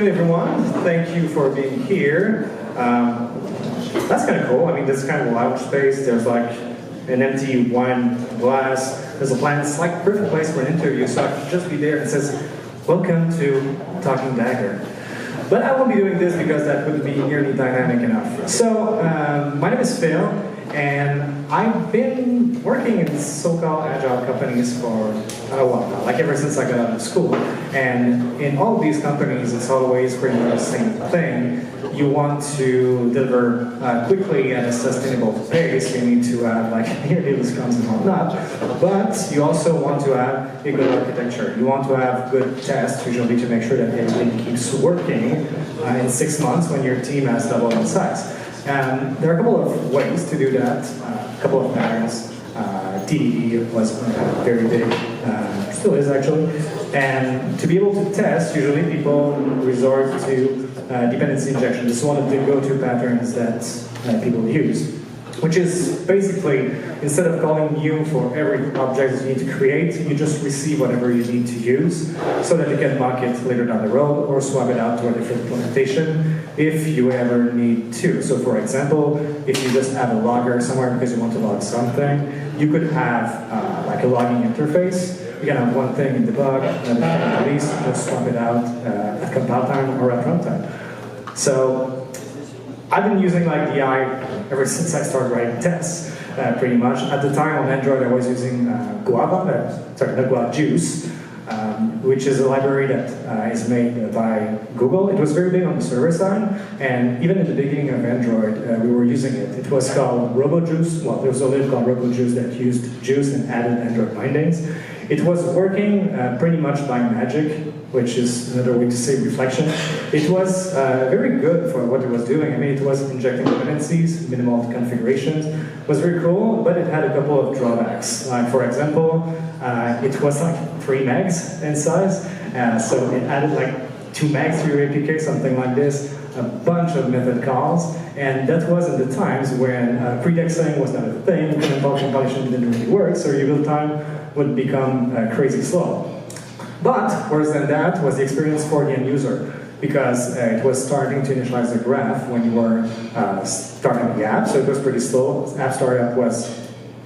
afternoon, everyone. Thank you for being here. That's kind of cool. I mean, this is kind of a lounge space. There's like an empty wine glass. There's a plant. It's like a perfect place for an interview, so I can just be there and it says, "Welcome to Talking Dagger." But I won't be doing this because that wouldn't be nearly dynamic enough. So, my name is Phil, and I've been working in so-called agile companies for a while now, like ever since I got out of school. And in all of these companies, it's always pretty much the same thing. You want to deliver quickly at a sustainable pace. You need to have like near-daily scrums and whatnot. But you also want to have a good architecture. You want to have good tests, usually to make sure that everything keeps working in 6 months when your team has doubled in size. And there are a couple of ways to do that, a couple of patterns. TDD was very big, still is actually. And to be able to test, usually people resort to dependency injection. This is one of the go-to patterns that people use, which is basically, instead of calling you for every object that you need to create, you just receive whatever you need to use so that you can mock it later down the road or swap it out to a different implementation if you ever need to. So for example, if you just have a logger somewhere because you want to log something, you could have like a logging interface. You can have one thing in debug, another thing in release, just swap it out at compile time or at runtime. So I've been using like DI ever since I started writing tests, pretty much. At the time on Android, I was using Juice, which is a library that is made by Google. It was very big on the server side, and even in the beginning of Android, we were using it. It was called RoboJuice. Well, there was a lib called RoboJuice that used Juice and added Android bindings. It was working pretty much by magic, which is another way to say reflection. It was very good for what it was doing. I mean, it was injecting dependencies, minimal configurations. It was very cool, but it had a couple of drawbacks. Like, for example, it was like 3 megs in size, so it added like 2 megs to your APK, something like this, a bunch of method calls, and that was in the times when predexing was not a thing, compilation didn't really work, so your build time would become crazy slow. But worse than that was the experience for the end user, because it was starting to initialize the graph when you were starting the app, so it was pretty slow. App startup was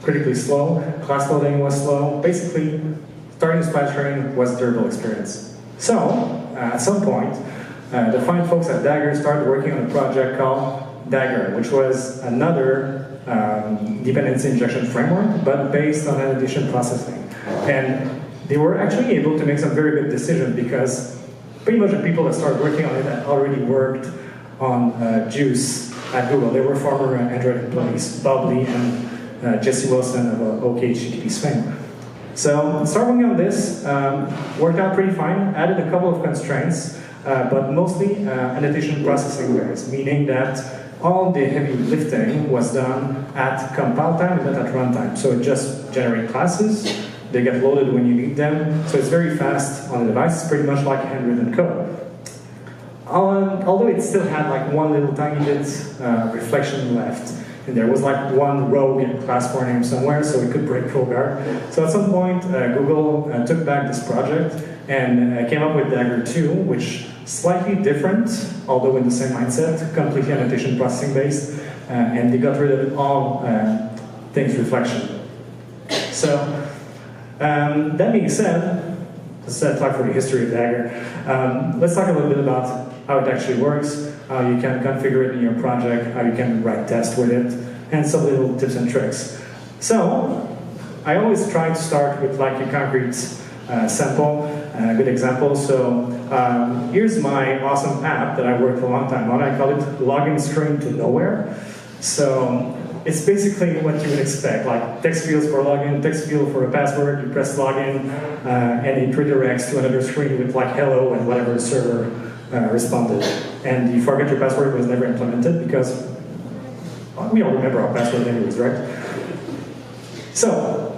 critically slow, class loading was slow. Basically, starting splashing was a terrible experience. So, at some point, the fine folks at Dagger started working on a project called Dagger, which was another dependency injection framework, but based on annotation processing. And they were actually able to make some very good decisions because pretty much the people that started working on it had already worked on Juice at Google. They were former Android employees, Bob Lee and Jesse Wilson of OKHTTP's fame. So started working on this, worked out pretty fine, added a couple of constraints, but mostly annotation processing layers, meaning that all the heavy lifting was done at compile time and not at runtime. So it just generates classes, they get loaded when you need them, so it's very fast on the device. It's pretty much like handwritten code. Although it still had like one little tiny bit reflection left, and there was like one rogue class for name somewhere, so it could break full guard. So at some point, Google took back this project and came up with Dagger 2, which slightly different, although in the same mindset, completely annotation processing based, and they got rid of all things reflection. So, that being said, let's talk for the history of Dagger. Let's talk a little bit about how it actually works, how you can configure it in your project, how you can write tests with it, and some little tips and tricks. So, I always try to start with like a concrete sample, a good example. So, here's my awesome app that I worked a long time on. I call it Login String to Nowhere. So, it's basically what you would expect, like text fields for login, text field for a password, you press login, and it redirects to another screen with like hello and whatever the server responded. And the forget your password was never implemented because we all remember our password anyways, right? So,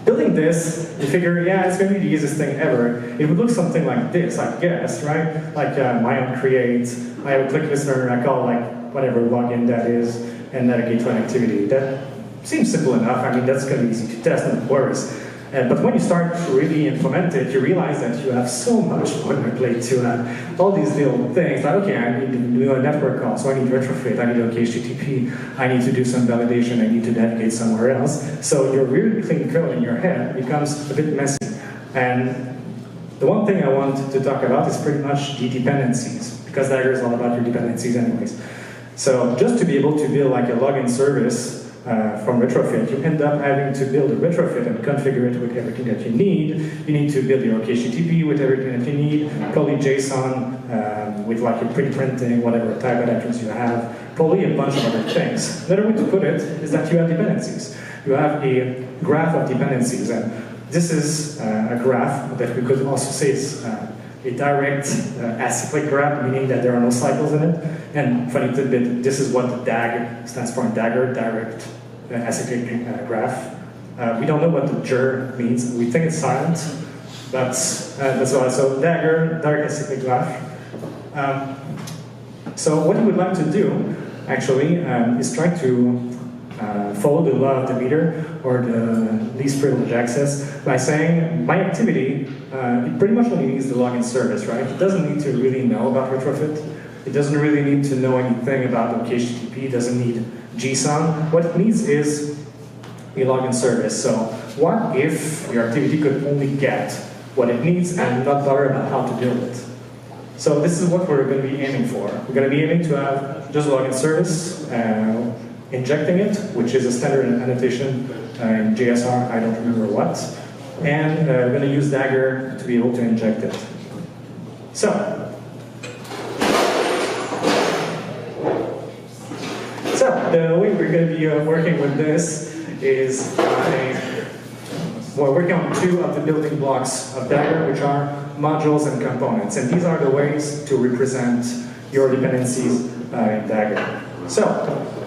building this, you figure, yeah, it's going to be the easiest thing ever. It would look something like this, I guess, right? Like my own create, I have a click listener, and I call like whatever login that is, and navigate to an activity. That seems simple enough. I mean, that's going to be easy to test, no worries. But when you start to really implement it, you realize that you have so much on your plate to all these little things, like, okay, I need to do a network call, so I need retrofit, I need to HTTP, I need to do some validation, I need to navigate somewhere else. So your really clean code in your head becomes a bit messy. And the one thing I want to talk about is pretty much the dependencies, because Dagger is all about your dependencies anyways. So just to be able to build like a login service from retrofit, you end up having to build a retrofit and configure it with everything that you need. You need to build your HTTP with everything that you need, probably JSON with like your pre-printing, whatever type adapters you have, probably a bunch of other things. Another way to put it is that you have dependencies. You have a graph of dependencies, and this is a graph that we could also say is a direct acyclic graph, meaning that there are no cycles in it. And funny tidbit, this is what the DAG stands for in Dagger, direct acyclic graph. We don't know what the JER means. We think it's silent, but that's why. So Dagger, direct acyclic graph. So what you would like to do, actually, is try to follow the law of the meter, or the least privileged access, by saying my activity, it pretty much only needs the login service, right? It doesn't need to really know about retrofit. It doesn't really need to know anything about HTTP. It doesn't need JSON. What it needs is a login service. So what if your activity could only get what it needs and not bother about how to build it? So this is what we're going to be aiming for. We're going to be aiming to have just a login service, injecting it, which is a standard annotation in JSR, I don't remember what, and we're going to use Dagger to be able to inject it. So the way we're going to be working with this is we're working on two of the building blocks of Dagger, which are modules and components, and these are the ways to represent your dependencies in Dagger. So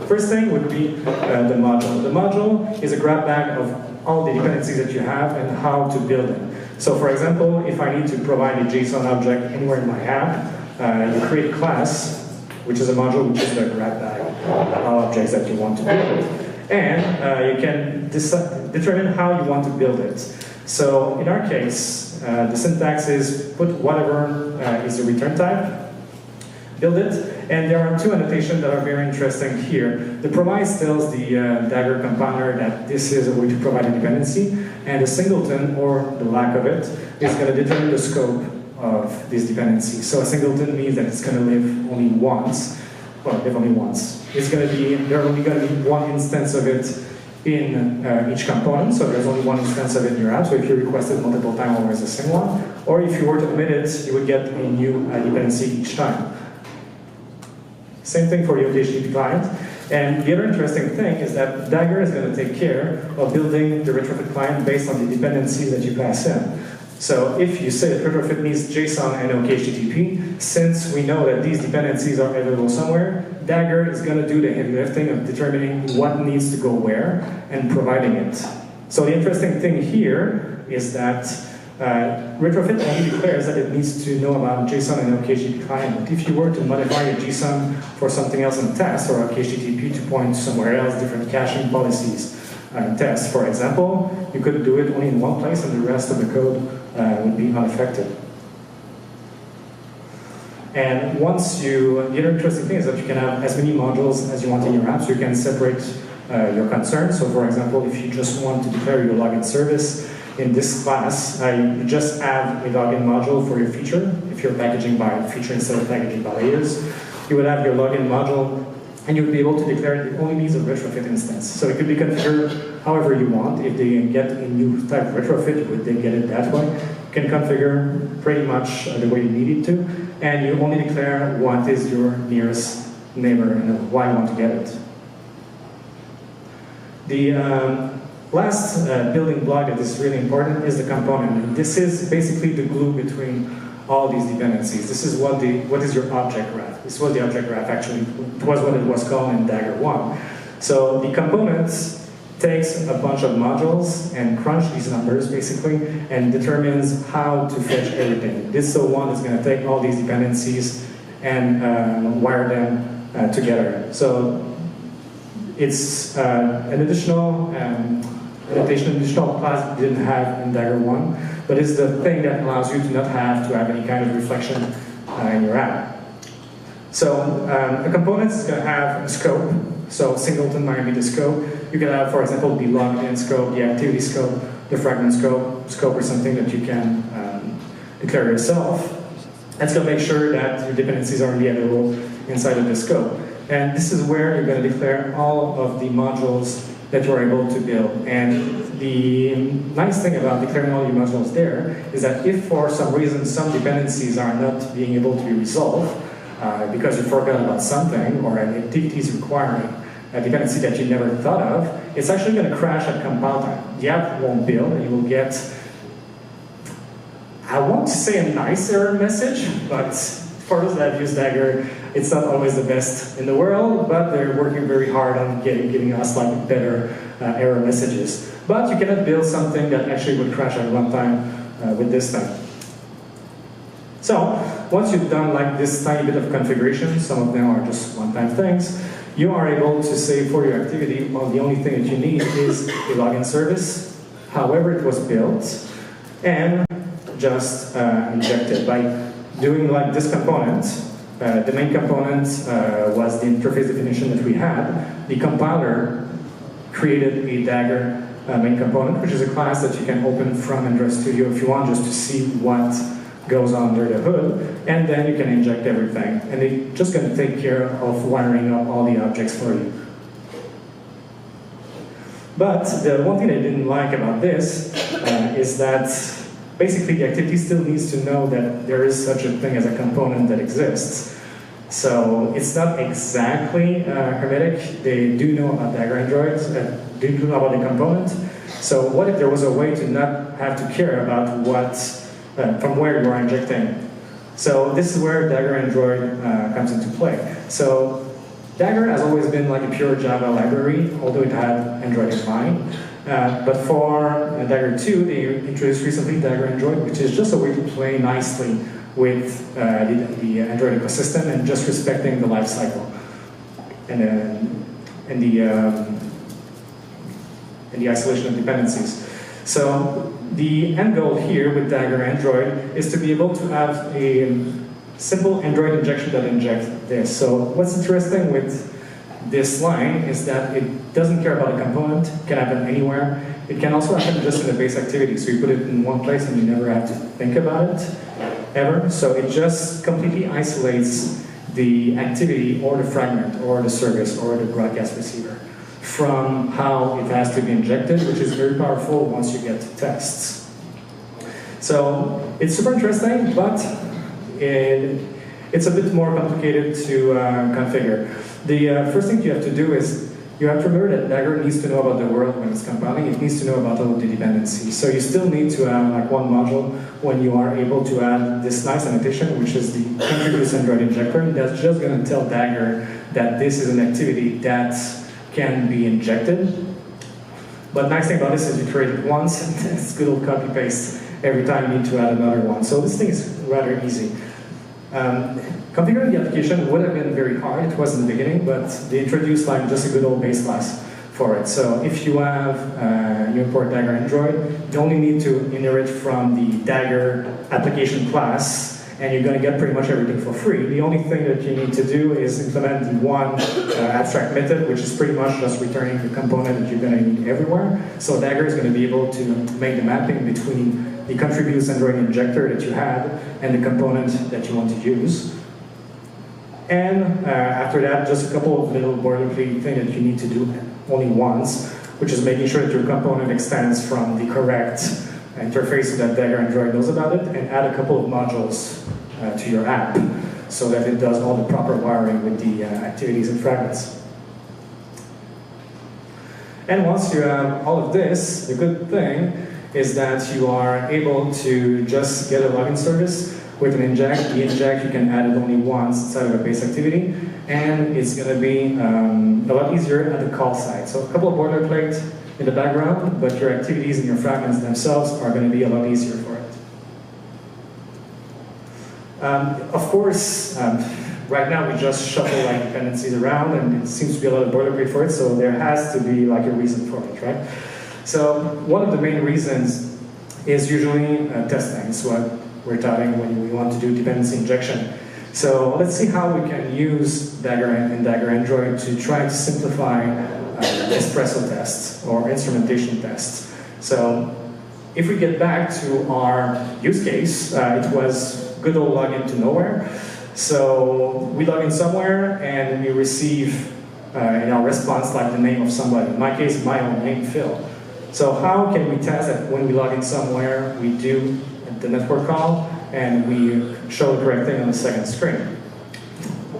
first thing would be the module. The module is a grab bag of all the dependencies that you have and how to build them. So for example, if I need to provide a JSON object anywhere in my app, you create a class, which is a module, which is the grab bag of objects that you want to build. And you can determine how you want to build it. So in our case, the syntax is put whatever is the return type, build it. And there are two annotations that are very interesting here. The promise tells the Dagger compounder that this is a way to provide a dependency, and the singleton, or the lack of it, is going to determine the scope of this dependency. So a singleton means that it's going to live only once. Well, live only once. It's going to be, there's only going to be one instance of it in each component, so there's only one instance of it in your app. So if you request it multiple times, always the same one. Or if you were to omit it, you would get a new dependency each time. Same thing for your HTTP client. And the other interesting thing is that Dagger is going to take care of building the retrofit client based on the dependencies that you pass in. So if you say that retrofit needs JSON and HTTP, since we know that these dependencies are available somewhere, Dagger is going to do the heavy lifting of determining what needs to go where and providing it. So the interesting thing here is that retrofit only declares that it needs to know about JSON and HTTP client. But if you were to modify a JSON for something else in test, or HTTP to point somewhere else, different caching policies in test, for example, you could do it only in one place and the rest of the code would be unaffected. And once the other interesting thing is that you can have as many modules as you want in your app, so you can separate your concerns. So for example, if you just want to declare your login service, in this class, you just have a login module for your feature. If you're packaging by feature instead of packaging by layers, you would have your login module, and you would be able to declare it only needs a retrofit instance. So it could be configured however you want. If they get a new type of retrofit, you would then get it that way. You can configure pretty much the way you need it to, and you only declare what is your nearest neighbor and why you want to get it. The last building block that is really important is the component. And this is basically the glue between all these dependencies. This is what is your object graph. This is what the object graph actually was, what it was called in Dagger 1. So the components takes a bunch of modules and crunch these numbers basically and determines how to fetch everything. This one is going to take all these dependencies and wire them together. So it's an additional annotation additional class didn't have in Dagger 1, but it's the thing that allows you to not have to have any kind of reflection in your app. So a component is going to have a scope. So singleton might be the scope. You can have, for example, the logged in scope, the activity scope, the fragment scope. Scope is something that you can declare yourself. That's going to make sure that your dependencies are only available inside of the scope. And this is where you're going to declare all of the modules that you're able to build. And the nice thing about declaring all your modules there is that if for some reason some dependencies are not being able to be resolved, because you forgot about something or an activity is requiring a dependency that you never thought of, it's actually going to crash at compile time. The app won't build, and you will get, I won't say a nice error message, but for those that use Dagger, it's not always the best in the world, but they're working very hard on giving us like better error messages. But you cannot build something that actually would crash at runtime with this thing. So once you've done like this tiny bit of configuration, some of them are just one-time things, you are able to say for your activity, well, the only thing that you need is a login service, however it was built, and just inject it by doing like this component. The main component was the interface definition that we had. The compiler created a Dagger main component, which is a class that you can open from Android Studio if you want, just to see what goes under the hood, and then you can inject everything. And they're just going to take care of wiring up all the objects for you. But the one thing I didn't like about this is that basically the activity still needs to know that there is such a thing as a component that exists. So it's not exactly hermetic. They do know about Dagger Android, do know about the component. So what if there was a way to not have to care about what from where you are injecting? So this is where Dagger Android comes into play. So Dagger has always been like a pure Java library, although it had Android in mind. But for Dagger 2, they introduced recently Dagger Android, which is just a way to play nicely with the Android ecosystem and just respecting the life cycle and the isolation of dependencies. So the end goal here with Dagger Android is to be able to have a simple Android injection that injects this. So what's interesting with this line is that it doesn't care about a component, it can happen anywhere. It can also happen just in a base activity, so you put it in one place and you never have to think about it, ever. So it just completely isolates the activity or the fragment or the service or the broadcast receiver from how it has to be injected, which is very powerful once you get to tests. So it's super interesting, but it's a bit more complicated to configure. The first thing you have to do is you have to remember that Dagger needs to know about the world when it's compiling. It needs to know about all of the dependencies. So you still need to have like one module when you are able to add this nice annotation, which is the contributes Android injector. That's just going to tell Dagger that this is an activity that can be injected. But nice thing about this is you create it once, and it's good old copy paste every time you need to add another one. So this thing is rather easy. Configuring the application would have been very hard. It was in the beginning, but they introduced like just a good old base class for it. So if you have you import Dagger Android, you only need to inherit from the Dagger application class, and you're going to get pretty much everything for free. The only thing that you need to do is implement the one abstract method, which is pretty much just returning the component that you're going to need everywhere. So Dagger is going to be able to make the mapping between the contributes Android injector that you had and the component that you want to use. And after that, just a couple of little boilerplate things that you need to do only once, which is making sure that your component extends from the correct interface so that Dagger Android knows about it, and add a couple of modules to your app so that it does all the proper wiring with the activities and fragments. And once you have all of this, the good thing is that you are able to just get a login service with an inject. The inject, you can add it only once inside of a base activity, and it's going to be a lot easier at the call side. So a couple of boilerplate in the background, but your activities and your fragments themselves are going to be a lot easier for it. Of course, right now we just shuffle like dependencies around, and it seems to be a lot of boilerplate for it, so there has to be like a reason for it, right? So one of the main reasons is usually testing. It's what we're talking when we want to do dependency injection. So let's see how we can use Dagger and Dagger Android to try to simplify espresso tests or instrumentation tests. So if we get back to our use case, it was good old login to nowhere. So we log in somewhere and we receive in our response like the name of somebody. In my case, my own name, Phil. So how can we test that when we log in somewhere, we do the network call, and we show the correct thing on the second screen?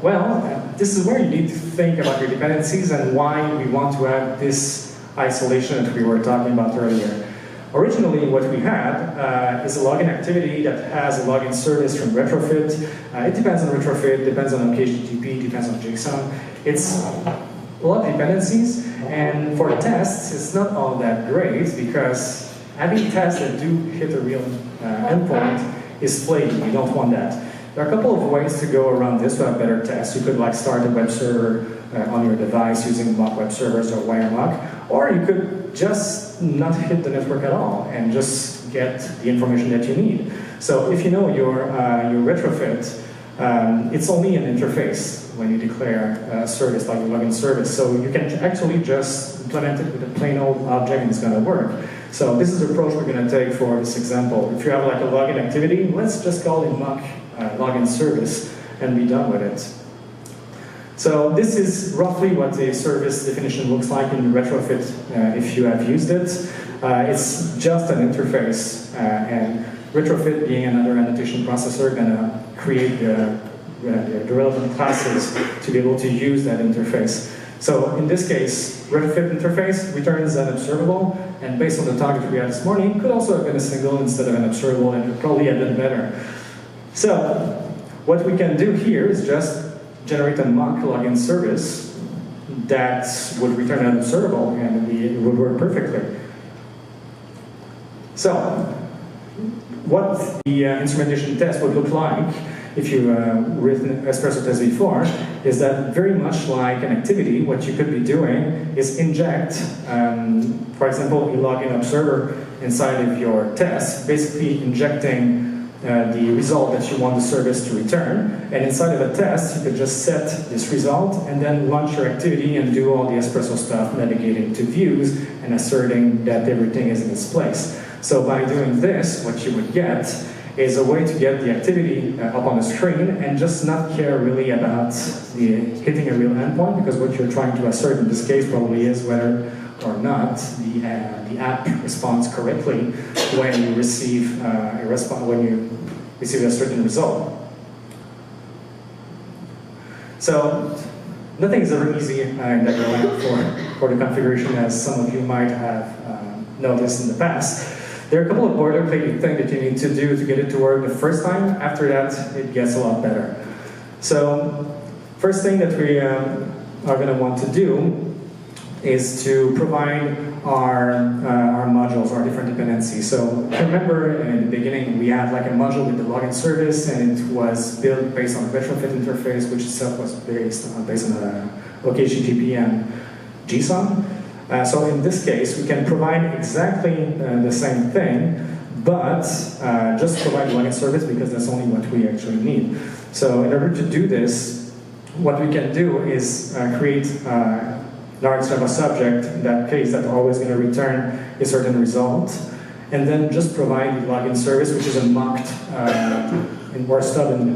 Well, this is where you need to think about your dependencies and why we want to have this isolation that we were talking about earlier. Originally, what we had is a login activity that has a login service from retrofit. It depends on retrofit, depends on HTTP, depends on JSON. It's a lot of dependencies, and for tests, it's not all that great because having tests that do hit a real endpoint is flaky. You don't want that. There are a couple of ways to go around this to have better tests. You could like start a web server on your device using mock web servers or WireMock, or you could just not hit the network at all and just get the information that you need. So if you know your retrofit, it's only an interface when you declare a service like a login service. So you can actually just implement it with a plain old object and it's going to work. So this is the approach we're going to take for this example. If you have like a login activity, let's just call it mock login service and be done with it. So this is roughly what the service definition looks like in the retrofit if you have used it. It's just an interface, and retrofit being another annotation processor gonna create the relevant classes to be able to use that interface. So in this case, retrofit interface returns an observable, and based on the talk that we had this morning, could also have been a single instead of an observable, and it would probably have been better. So what we can do here is just generate a mock login service that would return an observable, and it would work perfectly. So what the instrumentation test would look like if you written espresso test before is that very much like an activity, what you could be doing is inject, for example, a login observer inside of your test, basically injecting the result that you want the service to return, and inside of a test you could just set this result and then launch your activity and do all the espresso stuff, navigating to views and asserting that everything is in its place. So by doing this, what you would get is a way to get the activity up on the screen and just not care really about hitting a real endpoint, because what you're trying to assert in this case probably is whether or not the app responds correctly when you receive a certain result. So nothing is ever easy in Dagger Android for the configuration, as some of you might have noticed in the past. There are a couple of boilerplate things that you need to do to get it to work the first time. After that, it gets a lot better. So first thing that we are going to want to do is to provide our modules, our different dependencies. So remember in the beginning we had like a module with the login service, and it was built based on a retrofit interface, which itself was based on OKHTTP and JSON. So in this case we can provide exactly the same thing, but just provide the login service because that's only what we actually need. So in order to do this, what we can do is create large Java subject, in that case, that's always going to return a certain result, and then just provide the login service, which is a mocked or stubborn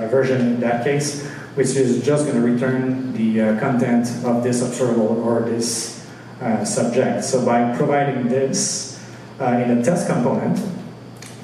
version in that case, which is just going to return the content of this observable or this subject. So by providing this in a test component,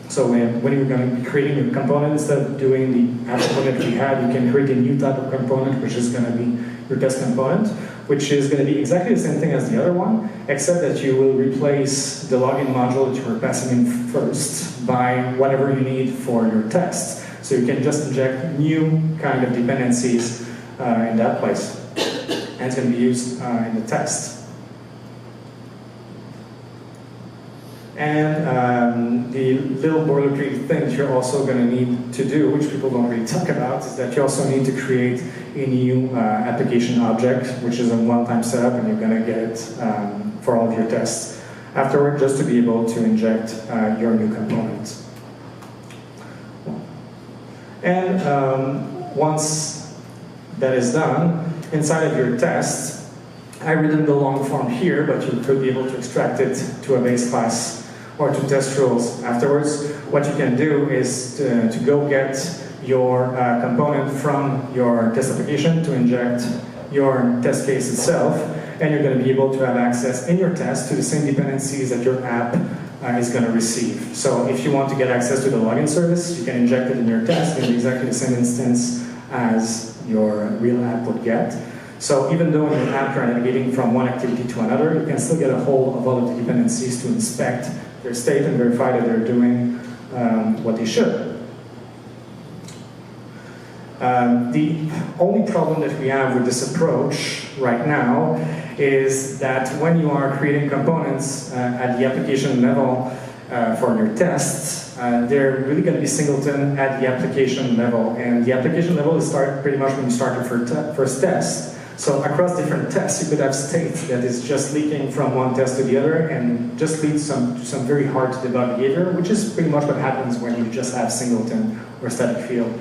so when you're going to be creating a component, instead of doing the app component we had, you can create a new type of component, which is going to be your test component, which is going to be exactly the same thing as the other one, except that you will replace the login module that you were passing in first by whatever you need for your test. So you can just inject new kind of dependencies in that place, and it's going to be used in the test. And the little boilerplate thing that you're also going to need to do, which people don't really talk about, is that you also need to create a new application object, which is a one-time setup, and you're going to get it for all of your tests afterward, just to be able to inject your new component. And once that is done, inside of your test, I've written the long form here, but you could be able to extract it to a base class or to test rules afterwards. What you can do is to go get your component from your test application to inject your test case itself, and you're going to be able to have access in your test to the same dependencies that your app is going to receive. So if you want to get access to the login service, you can inject it in your test in exactly the same instance as your real app would get. So even though in your app you're navigating from one activity to another, you can still get a hold of all of the dependencies to inspect their state and verify that they're doing what they should. The only problem that we have with this approach right now is that when you are creating components at the application level for your tests, they're really going to be singleton at the application level. And the application level is pretty much when you start your first test. So across different tests, you could have state that is just leaking from one test to the other and just leads to some very hard to debug behavior, which is pretty much what happens when you just have singleton or static field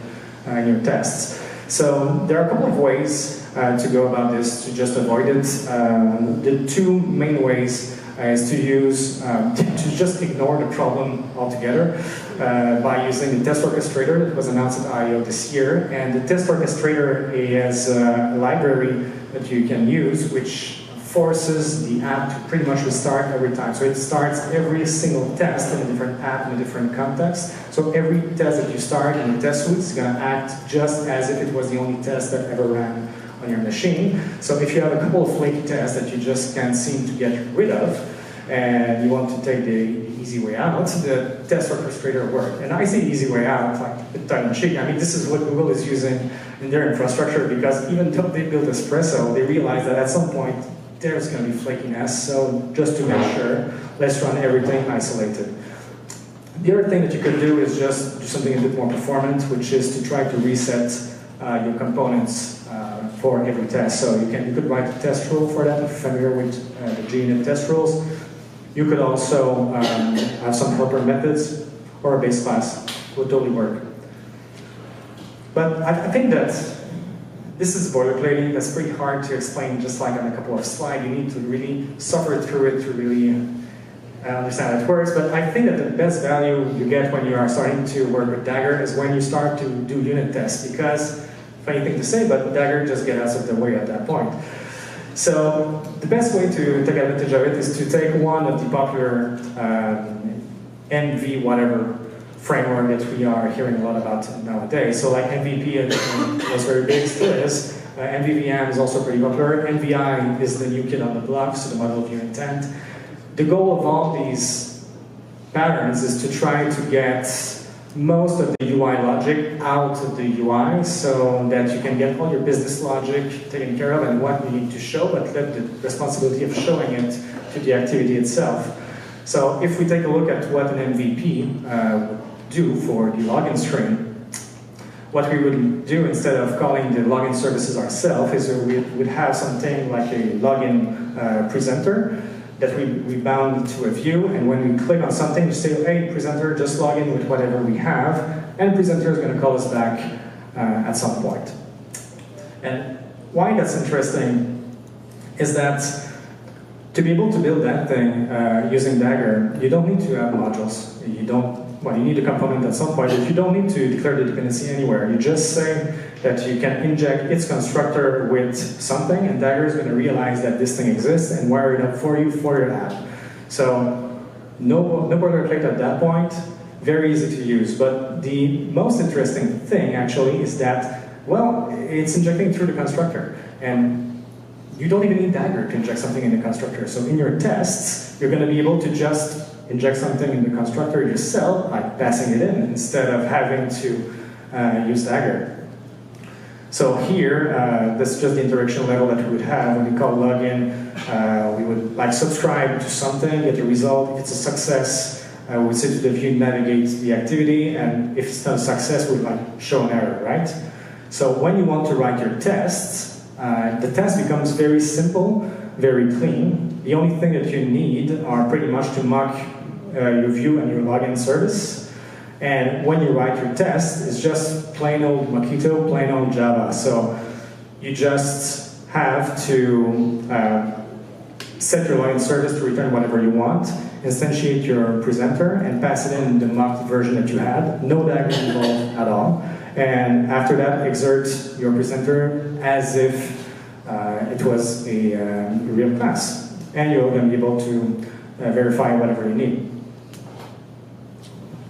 in your tests. So there are a couple of ways to go about this to just avoid it. The two main ways is to use, to just ignore the problem altogether by using the test orchestrator that was announced at I/O this year. And the test orchestrator is a library that you can use which forces the app to pretty much restart every time. So it starts every single test in a different app in a different context. So every test that you start in the test suite is going to act just as if it was the only test that ever ran on your machine. So if you have a couple of flaky tests that you just can't seem to get rid of, and you want to take the easy way out, the test orchestrator works. And I say easy way out, like tongue-in-cheek. I mean, this is what Google is using in their infrastructure, because even though they built Espresso, they realized that at some point there's going to be flakiness. So just to make sure, let's run everything isolated. The other thing that you could do is just do something a bit more performant, which is to try to reset your components for every test. So you could write a test rule for that if you're familiar with the JUnit test rules. You could also have some helper methods or a base class. Would totally work. But I think that this is boilerplating. That's pretty hard to explain just like on a couple of slides. You need to really suffer through it to really understand how it works. But I think that the best value you get when you are starting to work with Dagger is when you start to do unit tests, because, funny thing to say, but Dagger just gets out of the way at that point. So the best way to take advantage of it is to take one of the popular NV whatever framework that we are hearing a lot about nowadays. So like MVP was very big, still is. MVVM is also pretty popular. NVI is the new kid on the block, so the model view intent. The goal of all these patterns is to try to get most of the UI logic out of the UI so that you can get all your business logic taken care of and what you need to show, but let the responsibility of showing it to the activity itself. So if we take a look at what an MVP would do for the login stream, what we would do instead of calling the login services ourselves is we would have something like a login presenter that we bound to a view, and when we click on something, you say, hey, presenter, just log in with whatever we have, and presenter is going to call us back at some point. And why that's interesting is that to be able to build that thing using Dagger, you don't need to have modules. You need a component at some point, but you don't need to declare the dependency anywhere. You just say that you can inject its constructor with something, and Dagger is going to realize that this thing exists and wire it up for you for your app. So no boilerplate at that point, very easy to use. But the most interesting thing actually is that, well, it's injecting through the constructor. And you don't even need Dagger to inject something in the constructor. So in your tests, you're going to be able to just inject something in the constructor yourself by passing it in instead of having to use Dagger. So here, this is just the interaction level that we would have when we call login. We would like subscribe to something, get a result. If it's a success, we would say to the view navigate the activity, and if it's not a success, we would like show an error, right? So when you want to write your tests, the test becomes very simple very clean. The only thing that you need are pretty much to mock your view and your login service. And when you write your test, it's just plain old Mockito, plain old Java. So you just have to set your login service to return whatever you want, instantiate your presenter, and pass it in the mocked version that you had. No Dagger involved at all. And after that, exert your presenter as if it was a real class. And you're going to be able to verify whatever you need.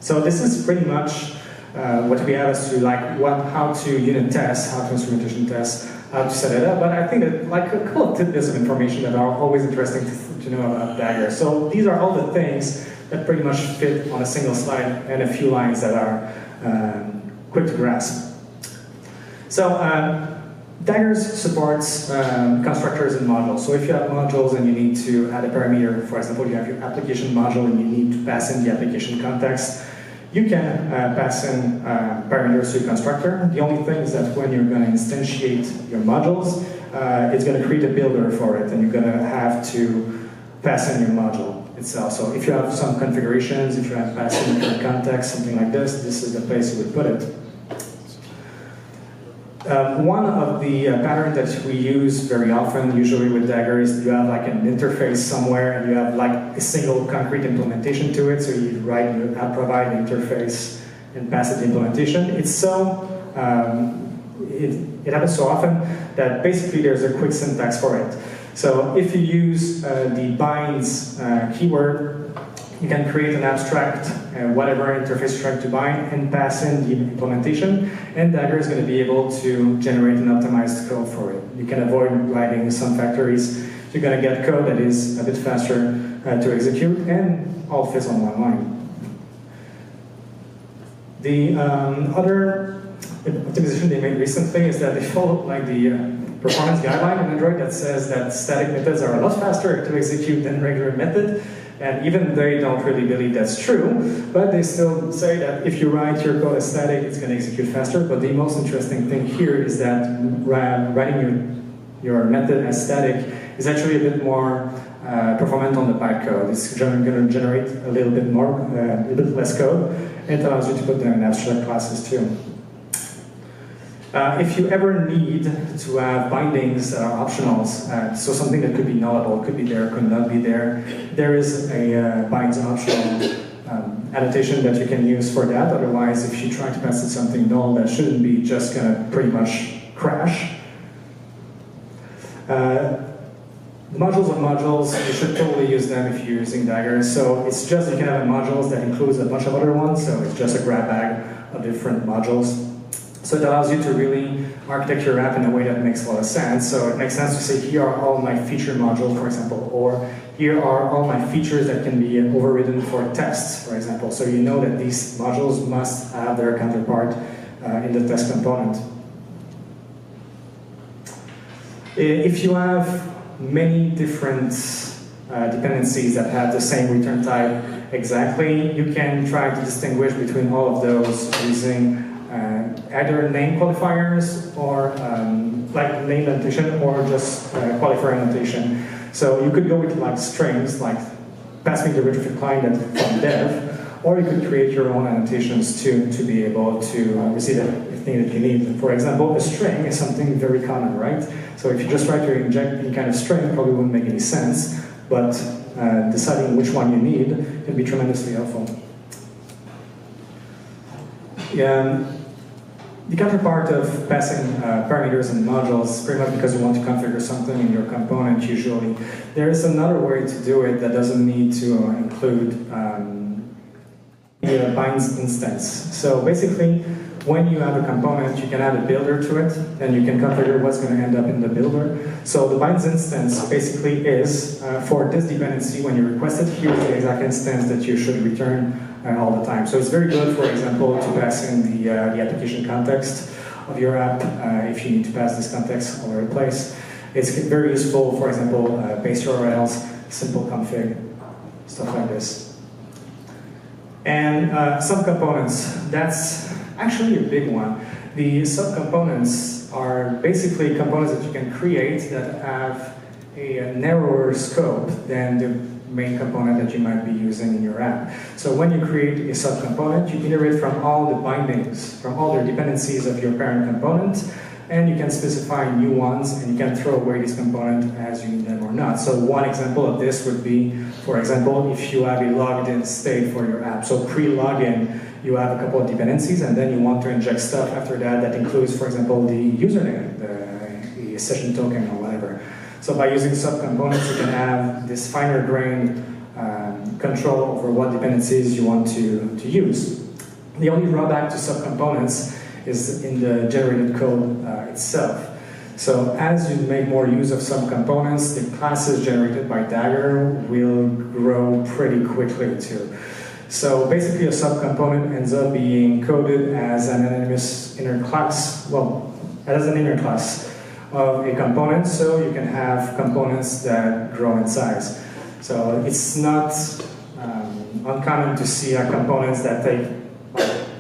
So this is pretty much what we have as to how to unit test, how to instrumentation test, how to set it up. But I think that a couple of tidbits of information that are always interesting to know about Dagger. So these are all the things that pretty much fit on a single slide and a few lines that are quick to grasp. So Dagger supports constructors and modules. So if you have modules and you need to add a parameter, for example, you have your application module and you need to pass in the application context, you can pass in parameters to your constructor. The only thing is that when you're going to instantiate your modules, it's going to create a builder for it, and you're going to have to pass in your module itself. So if you have some configurations, if you have passed in your context, something like this is the place you would put it. One of the patterns that we use very often, usually with Dagger, is you have an interface somewhere and you have a single concrete implementation to it. So you write your app provide interface and pass it the implementation. It's so it happens so often that basically there's a quick syntax for it. So if you use the binds keyword, you can create an abstract, whatever interface you're trying to bind, and pass in the implementation, and Dagger is going to be able to generate an optimized code for it. You can avoid writing some factories. You're going to get code that is a bit faster to execute, and all fits on one line. The other optimization they made recently is that they followed the performance guideline in Android that says that static methods are a lot faster to execute than regular method. And even they don't really believe that's true, but they still say that if you write your code as static, it's going to execute faster. But the most interesting thing here is that writing your method as static is actually a bit more performant on the bytecode. It's going to generate a little bit more, a little bit less code, and it allows you to put them in abstract classes too. If you ever need to have bindings that are optionals, so something that could be nullable, could be there, could not be there, there is a binds optional annotation that you can use for that. Otherwise, if you try to pass in something null, that shouldn't be just going to pretty much crash. Modules of modules, you should totally use them if you're using Dagger. So it's just, you can have modules that includes a bunch of other ones, so it's just a grab bag of different modules. So it allows you to really architect your app in a way that makes a lot of sense. So it makes sense to say, here are all my feature modules, for example, or here are all my features that can be overridden for tests, for example. So you know that these modules must have their counterpart in the test component. If you have many different dependencies that have the same return type exactly, you can try to distinguish between all of those using either name qualifiers or name annotation or just qualifier annotation. So you could go with strings, like pass me the retrofit client from dev, or you could create your own annotations to be able to receive everything that you need. For example, a string is something very common, right? So if you just try to inject any kind of string, it probably wouldn't make any sense, but deciding which one you need can be tremendously helpful. The counterpart of passing parameters and modules, pretty much because you want to configure something in your component usually, there is another way to do it that doesn't need to include the binds instance. So basically, when you have a component, you can add a builder to it, and you can configure what's going to end up in the builder. So the binds instance basically is, for this dependency, when you request it, here's the exact instance that you should return all the time. So it's very good, for example, to pass in the application context of your app, if you need to pass this context all over the place. It's very useful, for example, base URLs, simple config, stuff like this. And subcomponents, that's actually a big one. The subcomponents are basically components that you can create that have a narrower scope than the main component that you might be using in your app. So when you create a subcomponent, you iterate from all the bindings, from all the dependencies of your parent component, and you can specify new ones, and you can throw away this component as you need them or not. So one example of this would be, for example, if you have a logged-in state for your app. So pre-login, you have a couple of dependencies, and then you want to inject stuff after that that includes, for example, the username, the session token, or whatever. So by using subcomponents, you can have this finer-grained control over what dependencies you want to use. The only drawback to subcomponents is in the generated code itself. So as you make more use of subcomponents, the classes generated by Dagger will grow pretty quickly too. So basically a subcomponent ends up being coded as an anonymous inner class, well, as an inner class of a component, so you can have components that grow in size. So it's not uncommon to see components that take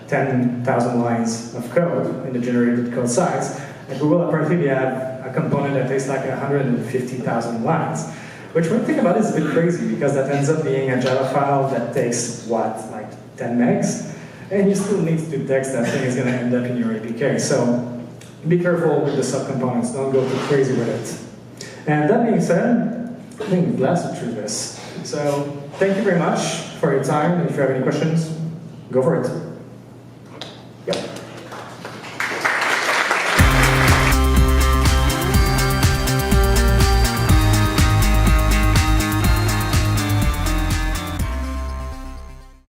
10,000 lines of code in the generated code size. At Google, apparently they have a component that takes like 150,000 lines, which when you think about it is a bit crazy because that ends up being a Java file that takes, what, like 10 megs? And you still need to do text, that thing is going to end up in your APK. So be careful with the subcomponents, don't go too crazy with it. And that being said, I think we've blasted through this. So thank you very much for your time. If you have any questions, go for it.